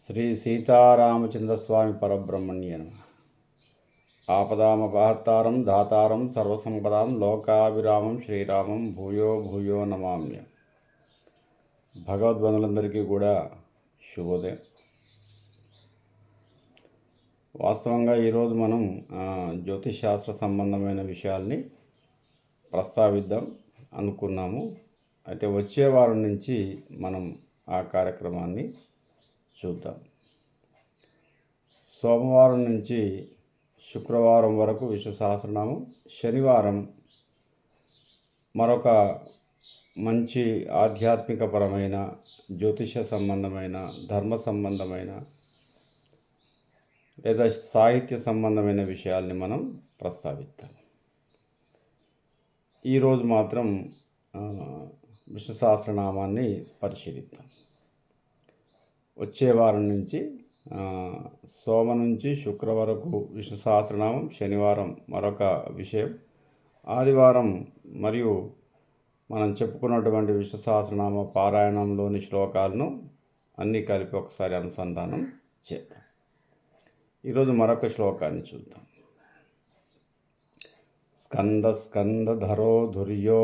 శ్రీ సీతారామచంద్రస్వామి పరబ్రహ్మణ్య నమః. ఆపదామపహత్తారం దాతారం సర్వసంపదాం లోకాభిరామం శ్రీరామం భూయో భూయో నమామ్య. భగవద్బంధులందరికీ కూడా శుభోదయం. వాస్తవంగా ఈరోజు మనం జ్యోతిష్ శాస్త్ర సంబంధమైన విషయాల్ని ప్రస్తావిద్దాం అనుకున్నాము. అయితే వచ్చే వారం నుంచి మనం ఆ కార్యక్రమాన్ని చూద్దాం. సోమవారం నుంచి శుక్రవారం వరకు విష్ణు సహస్రనామం, శనివారం మరొక మంచి ఆధ్యాత్మికపరమైన జ్యోతిష సంబంధమైన ధర్మ సంబంధమైన లేదా సాహిత్య సంబంధమైన విషయాల్ని మనం ప్రస్తావిద్దాం. ఈరోజు మాత్రం విష్ణు సహస్రనామాన్ని పరిశీలిద్దాం. వచ్చే వారం నుంచి సోమ నుంచి శుక్ర వరకు విష్ణు సహస్రనామం, శనివారం మరొక విషయం, ఆదివారం మరియు మనం చెప్పుకున్నటువంటి విష్ణు సహస్రనామ పారాయణంలోని శ్లోకాలను అన్నీ కలిపి ఒకసారి అనుసంధానం చేద్దాం. ఈరోజు మరొక శ్లోకాన్ని చూద్దాం. స్కంద స్కందధరో ధుర్యో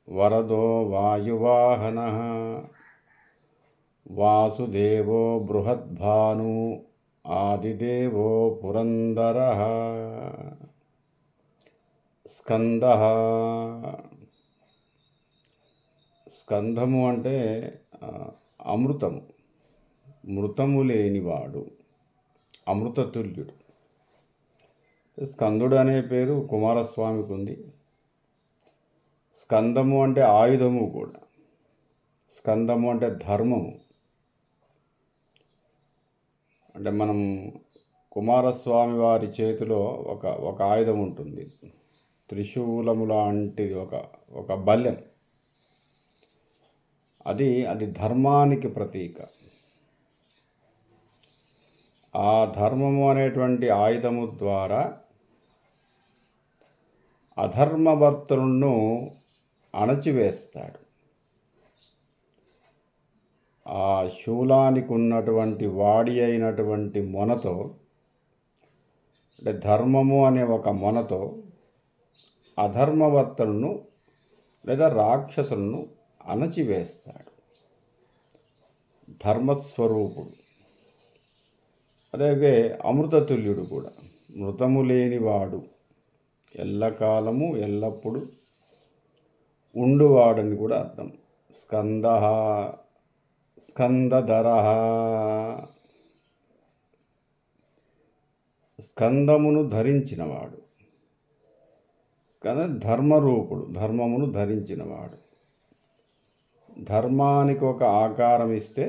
వరదో వాయువాహన వాసుదేవో బృహద్భాను ఆదిదేవో పురందరః. స్కందః, స్కంధము అంటే అమృతము, మృతము లేనివాడు, అమృతతుల్యుడు. స్కందుడు అనే పేరు కుమారస్వామికి ఉంది. స్కందము అంటే ఆయుధము కూడా. స్కందము అంటే ధర్మము. అంటే మనం కుమారస్వామి వారి చేతిలో ఒక ఆయుధం ఉంటుంది, త్రిశూలము లాంటిది, ఒక బల్యం. అది ధర్మానికి ప్రతీక. ఆ ధర్మము అనేటువంటి ఆయుధము ద్వారా అధర్మవర్తులను అణచివేస్తాడు. ఆ శూలానికి ఉన్నటువంటి వాడి అయినటువంటి మొనతో, అంటే ధర్మము అనే ఒక మొనతో అధర్మవర్తులను లేదా రాక్షసులను అణచివేస్తాడు. ధర్మస్వరూపుడు. అలాగే అమృతతుల్యుడు కూడా, మృతము లేనివాడు, ఎల్లకాలము ఎల్లప్పుడూ ఉండువాడని కూడా అర్థం. స్కందః, స్కందధరః, స్కందమును ధరించినవాడు. ధర్మరూపుడు, ధర్మమును ధరించినవాడు. ధర్మానికి ఒక ఆకారం ఇస్తే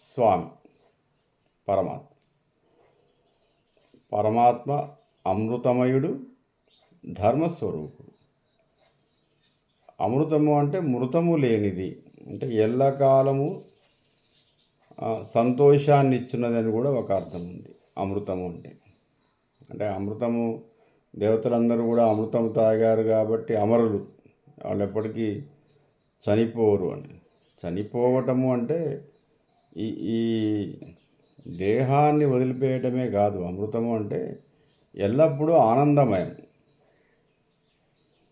స్వామి పరమాత్మ. పరమాత్మ అమృతమయుడు, ధర్మస్వరూపుడు. అమృతము అంటే మృతము లేనిది, అంటే ఎల్లకాలము సంతోషాన్ని ఇచ్చినదని కూడా ఒక అర్థం ఉంది అమృతము అంటే అమృతము, దేవతలందరూ కూడా అమృతం తాగారు కాబట్టి అమరులు, వాళ్ళు ఎప్పటికీ చనిపోరు అని. చనిపోవటము అంటే ఈ దేహాన్ని వదిలిపేయటమే కాదు. అమృతము అంటే ఎల్లప్పుడూ ఆనందమయం,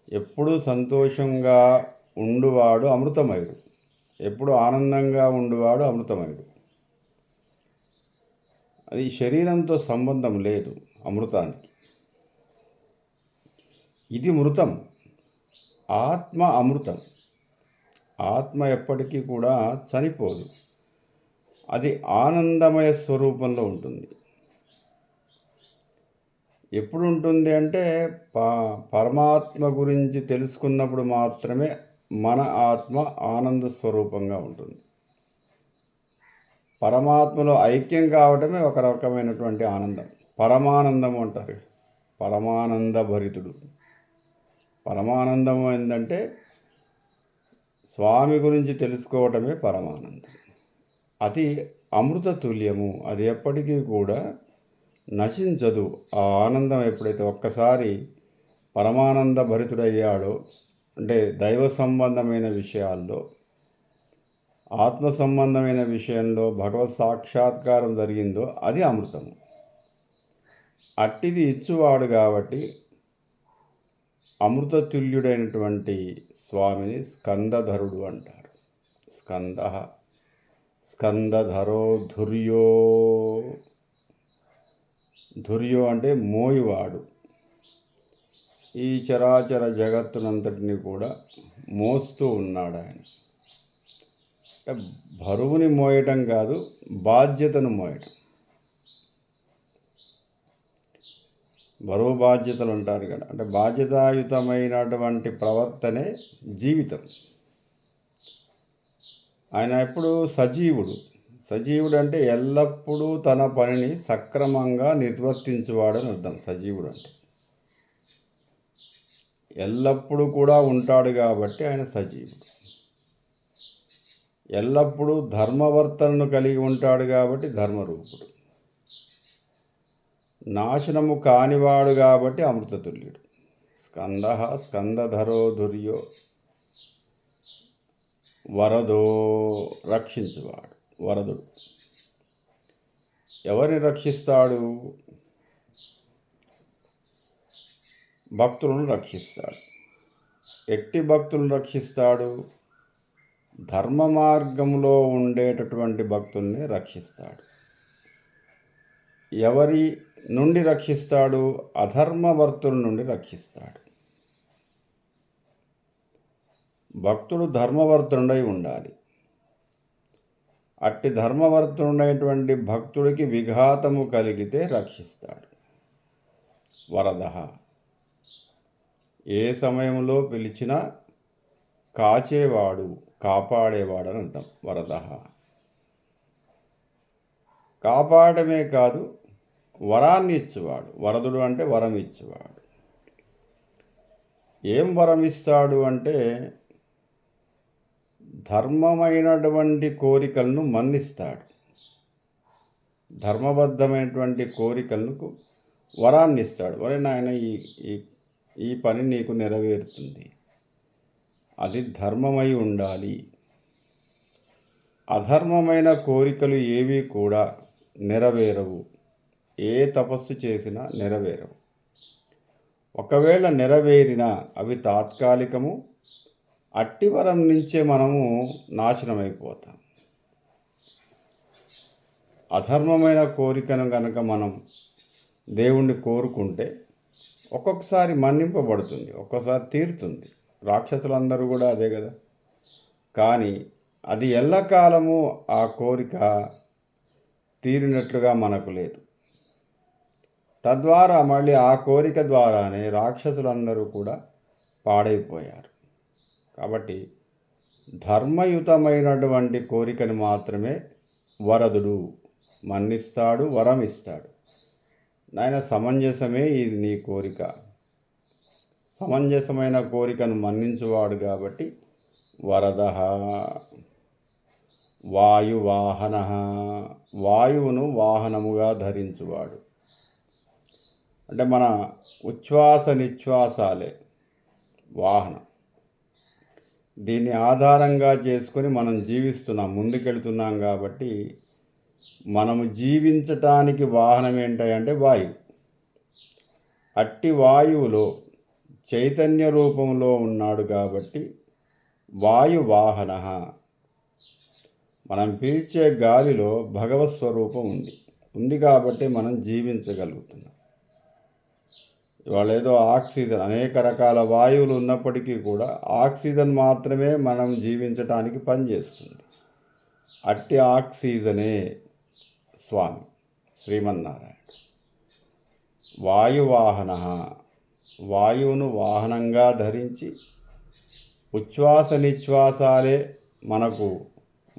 ఎప్పుడు సంతోషంగా ఉండువాడు అమృతమయుడు, ఎప్పుడు ఆనందంగా ఉండువాడు అమృతమయుడు. అది శరీరంతో సంబంధం లేదు అమృతానికి. ఇది మృతం. ఆత్మ అమృతం. ఆత్మ ఎప్పటికీ కూడా చనిపోదు. అది ఆనందమయ స్వరూపంలో ఉంటుంది. ఎప్పుడు ఉంటుంది అంటే పరమాత్మ గురించి తెలుసుకున్నప్పుడు మాత్రమే మన ఆత్మ ఆనంద స్వరూపంగా ఉంటుంది. పరమాత్మలో ఐక్యం కావటమే ఒక రకమైనటువంటి ఆనందం. పరమానందము అంటారు. పరమానంద భరితుడు. పరమానందము ఏంటంటే స్వామి గురించి తెలుసుకోవటమే పరమానందం. అది అమృత తుల్యము. అది ఎప్పటికీ కూడా నశించదు. ఆ ఆనందం ఎప్పుడైతే ఒక్కసారి పరమానంద భరితుడయ్యాడో, అంటే దైవ సంబంధమైన విషయాల్లో ఆత్మ సంబంధమైన విషయంలో భగవత్ సాక్షాత్కారం జరిగిందో అది అమృతము. అట్టిది ఇచ్చువాడు కాబట్టి అమృతతుల్యుడైనటువంటి స్వామిని స్కందధరుడు అంటారు. స్కందధరో ధుర్యో. ధుర్యో అంటే మోయివాడు. ఈ చరాచర జగత్తునంతటిని కూడా మోస్తూ ఉన్నాడు ఆయన. అంటే బరువుని మోయటం కాదు, బాధ్యతను మోయటం. బరువు బాధ్యతలు అంటారు కదా, అంటే బాధ్యతాయుతమైనటువంటి ప్రవర్తనే జీవితం. ఆయన ఎప్పుడు సజీవుడు. సజీవుడు అంటే ఎల్లప్పుడూ తన పనిని సక్రమంగా నిర్వర్తించువాడని అర్థం. సజీవుడు అంటే ఎల్లప్పుడూ కూడా ఉంటాడు కాబట్టి ఆయన సజీవుడు. ఎల్లప్పుడూ ధర్మవర్తనను కలిగి ఉంటాడు కాబట్టి ధర్మరూపుడు. నాశనము కానివాడు కాబట్టి అమృతతుల్యుడు. స్కందధరో ధుర్యో వరదో. రక్షించువాడు, వరదుడు. ఎవరిని రక్షిస్తాడు? భక్తులను రక్షిస్తాడు. ఎట్టి భక్తులను రక్షిస్తాడు? ధర్మ మార్గంలో ఉండేటటువంటి భక్తుల్ని రక్షిస్తాడు. ఎవరి నుండి రక్షిస్తాడు? అధర్మవర్తుల నుండి రక్షిస్తాడు. భక్తుడు ధర్మవర్తుడై ఉండాలి. అట్టి ధర్మవర్తుడైనటువంటి భక్తుడికి విఘాతము కలిగితే రక్షిస్తాడు. వరద. ఏ సమయంలో పిలిచినా కాచేవాడు, కాపాడేవాడు అని అర్థం. వరద. కాపాడమే కాదు, వరాన్ని ఇచ్చేవాడు. వరదుడు అంటే వరం ఇచ్చేవాడు. ఏం వరం ఇస్తాడు అంటే ధర్మమైనటువంటి కోరికలను మన్నిస్తాడు. ధర్మబద్ధమైనటువంటి కోరికలకు వరాన్ని ఇస్తాడు. వరే నాయన, ఈ పని నీకు నెరవేరుతుంది, అది ధర్మమై ఉండాలి. అధర్మమైన కోరికలు ఏవి కూడా నెరవేరవు. ఏ తపస్సు చేసినా నెరవేరవు. ఒకవేళ నెరవేరినా అవి తాత్కాలికము. అట్టి వరం నుంచే మనము నాశనమైపోతాం. అధర్మమైన కోరికను కనుక మనం దేవుణ్ణి కోరుకుంటే ఒక్కొక్కసారి మన్నింపబడుతుంది, ఒక్కోసారి తీరుతుంది. రాక్షసులందరూ కూడా అదే కదా. కానీ అది ఎల్లకాలము ఆ కోరిక తీరినట్లుగా మనకు లేదు. తద్వారా మళ్ళీ ఆ కోరిక ద్వారానే రాక్షసులందరూ కూడా పాడైపోయారు. కాబట్టి ధర్మయుతమైనటువంటి కోరికను మాత్రమే వరదుడు మన్నిస్తాడు, వరం ఇస్తాడు. నాయన, సమంజసమే ఇది నీ కోరిక. సమంజసమైన కోరికను మన్నించువాడు కాబట్టి వరద. వాయువాహన. వాయువును వాహనముగా ధరించువాడు. అంటే మన ఉచ్ఛ్వాస నిశ్వాసాలే వాహనం. దీన్ని ఆధారంగా చేసుకొని మనం జీవిస్తున్నాం, ముందుకెళ్తున్నాం. కాబట్టి మనము జీవించటానికి వాహనం ఏంటంటే వాయువు. అట్టి వాయువులో చైతన్య రూపంలో ఉన్నాడు కాబట్టి వాయువాహన. మనం పీల్చే గాలిలో భగవత్ స్వరూపం ఉంది కాబట్టి మనం జీవించగలుగుతున్నాం. ఇవాళ ఏదో ఆక్సిజన్, అనేక రకాల వాయువులు ఉన్నప్పటికీ కూడా ఆక్సిజన్ మాత్రమే మనం జీవించటానికి పనిచేస్తుంది. అట్టి ఆక్సిజనే స్వామి శ్రీమన్నారాయణ. వాయువాహన. వాయువును వాహనంగా ధరించి ఉచ్ఛ్వాస నిశ్వాసాలే మనకు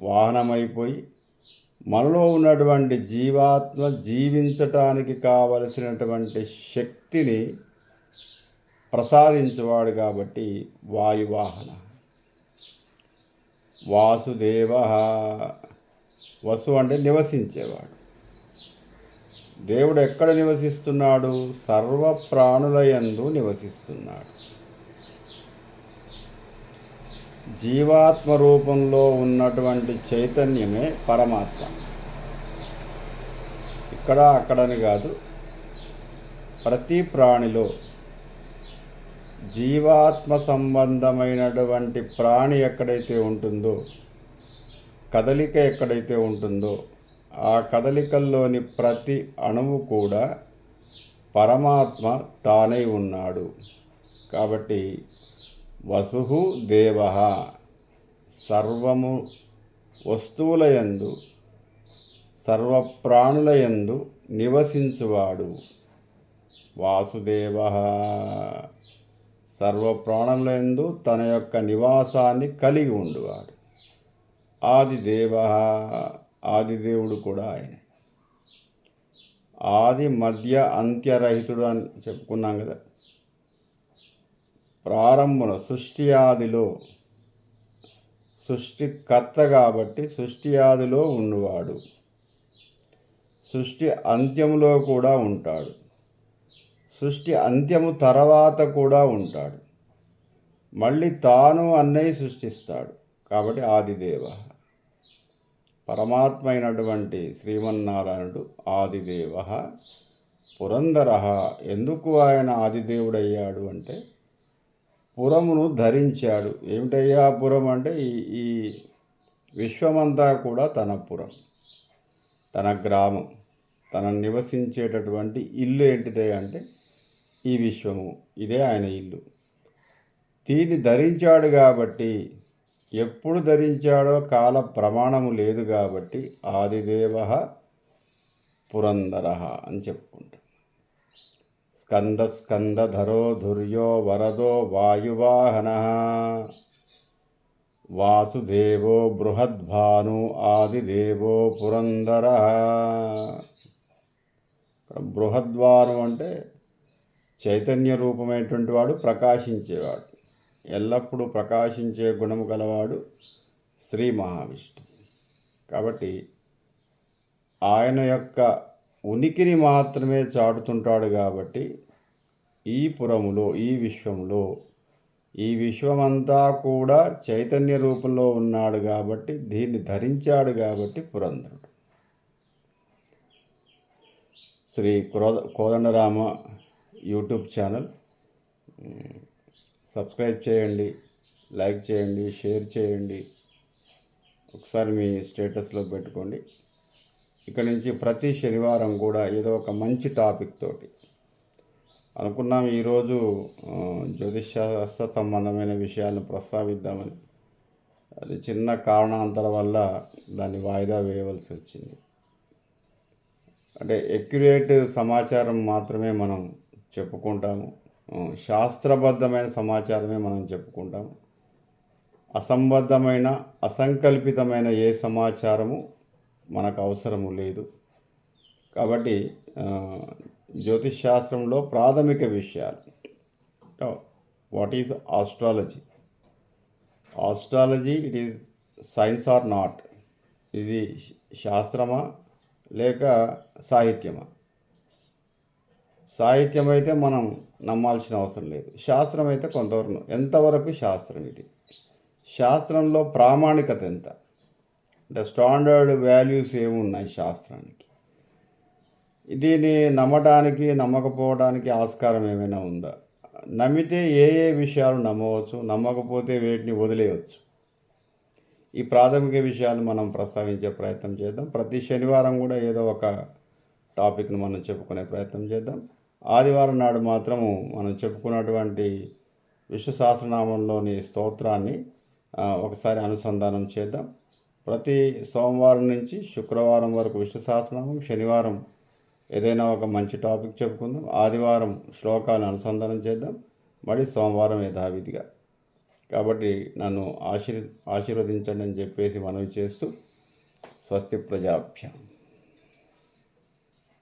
వాహనమైపోయి మనలో ఉన్నటువంటి జీవాత్మ జీవించటానికి కావలసినటువంటి శక్తిని ప్రసాదించేవాడు కాబట్టి వాయువాహన. వాసుదేవ. వసు అంటే నివసించేవాడు. దేవుడు ఎక్కడ నివసిస్తున్నాడు? సర్వ ప్రాణుల యందు నివసిస్తున్నాడు. జీవాత్మ రూపంలో ఉన్నటువంటి చైతన్యమే పరమాత్మ. ఇక్కడ అక్కడని కాదు, ప్రతి ప్రాణిలో జీవాత్మ సంబంధమైనటువంటి ప్రాణి ఎక్కడైతే ఉంటుందో, కదలిక ఎక్కడైతే ఉంటుందో, ఆ కదలికల్లోని ప్రతి అణువు కూడా పరమాత్మ తానై ఉన్నాడు. కాబట్టి వసుః దేవః, సర్వము వస్తువులయందు సర్వప్రాణులయందు నివసించువాడు. వాసుదేవః, సర్వప్రాణులయందు తన యొక్క నివాసాన్ని కలిగి ఉండువాడు. ఆదిదేవః, ఆదిదేవుడు కూడా ఆయన. ఆది మధ్య అంత్యరహితుడు అని చెప్పుకున్నాం కదా. ప్రారంభంలో సృష్టి ఆదిలో సృష్టికర్త కాబట్టి సృష్టి ఆదిలో ఉన్నవాడు, సృష్టి అంత్యములో కూడా ఉంటాడు, సృష్టి అంత్యము తర్వాత కూడా ఉంటాడు, మళ్ళీ తాను అన్నయ్య సృష్టిస్తాడు. కాబట్టి ఆదిదేవ. పరమాత్మ అయినటువంటి శ్రీమన్నారాయణుడు ఆదిదేవ. పురందర. ఎందుకు ఆయన ఆదిదేవుడయ్యాడు అంటే పురమును ధరించాడు. ఏమిటయ్యా పురం అంటే ఈ విశ్వమంతా కూడా తన పురం, తన గ్రామం, తన నివసించేటటువంటి ఇల్లు ఏంటిదే అంటే ఈ విశ్వము, ఇదే ఆయన ఇల్లు. దీన్ని ధరించాడు కాబట్టి, ఎప్పుడు ధరించాడో కాల ప్రమాణము లేదు కాబట్టి ఆదిదేవ పురందర అని చెప్పుకుంటాం. స్కందధరో ధుర్యో వరదో వాయువాహన వాసుదేవో బృహద్భాను ఆదిదేవో పురందర. బృహద్వాను అంటే చైతన్య రూపమైనటువంటి వాడు, ప్రకాశించేవాడు, ఎల్లప్పుడూ ప్రకాశించే గుణము గలవాడు శ్రీ మహావిష్ణువు. కాబట్టి ఆయన యొక్క ఉనికిని మాత్రమే చాటుతుంటాడు. కాబట్టి ఈ పురములో, ఈ విశ్వంలో, ఈ విశ్వమంతా కూడా చైతన్య రూపంలో ఉన్నాడు కాబట్టి, దీన్ని ధరించాడు కాబట్టి పురంధరుడు. Shri Kodandarama YouTube channel subscribe చేయండి, లైక్ చేయండి, షేర్ చేయండి, ఒకసారి మీ స్టేటస్లో పెట్టుకోండి. ఇక్కడ నుంచి ప్రతి శనివారం కూడా ఏదో ఒక మంచి టాపిక్ తోటి అనుకున్నాం. ఈరోజు జ్యోతిషశాస్త్ర సంబంధమైన విషయాలను ప్రస్తావిద్దామని, అది చిన్న కారణాంతరం వల్ల దాన్ని వాయిదా వేయవలసి వచ్చింది. అంటే ఎక్యురేట్ సమాచారం మాత్రమే మనం చెప్పుకుంటాము, శాస్త్రబద్ధమైన సమాచారమే మనం చెప్పుకుంటాము. అసంబద్ధమైన, అసంకల్పితమైన ఏ సమాచారము మనకు అవసరము లేదు. కాబట్టి జ్యోతిష్ శాస్త్రంలో ప్రాథమిక విషయాలు, what is astrology, astrology it is science or not, ఇది శాస్త్రమా లేక సాహిత్యమా? సాహిత్యం అయితే మనం నమ్మాల్సిన అవసరం లేదు, శాస్త్రం అయితే కొంతవరకు. ఎంతవరకు శాస్త్రం ఇది? శాస్త్రంలో ప్రామాణికత ఎంత అంటే స్టాండర్డ్ వాల్యూస్ ఏమున్నాయి శాస్త్రానికి? దీన్ని నమ్మడానికి నమ్మకపోవడానికి ఆస్కారం ఏమైనా ఉందా? నమ్మితే ఏ ఏ విషయాలు నమ్మవచ్చు, నమ్మకపోతే వేటిని వదిలేయవచ్చు. ఈ ప్రాథమిక విషయాలు మనం ప్రస్తావించే ప్రయత్నం చేద్దాం. ప్రతి శనివారం కూడా ఏదో ఒక టాపిక్ను మనం చెప్పుకునే ప్రయత్నం చేద్దాం. ఆదివారం నాడు మాత్రము మనం చెప్పుకున్నటువంటి విష్ణు సహస్రనామంలోని స్తోత్రాన్ని ఒకసారి అనుసంధానం చేద్దాం. ప్రతి సోమవారం నుంచి శుక్రవారం వరకు విష్ణు సహస్రనామం, శనివారం ఏదైనా ఒక మంచి టాపిక్ చెప్పుకుందాం, ఆదివారం శ్లోకాలను అనుసంధానం చేద్దాం, మళ్ళీ సోమవారం యథావిధిగా. కాబట్టి నన్ను ఆశీర్వదించండి అని చెప్పేసి మనవి చేస్తూ స్వస్తి ప్రజాభ్యాం.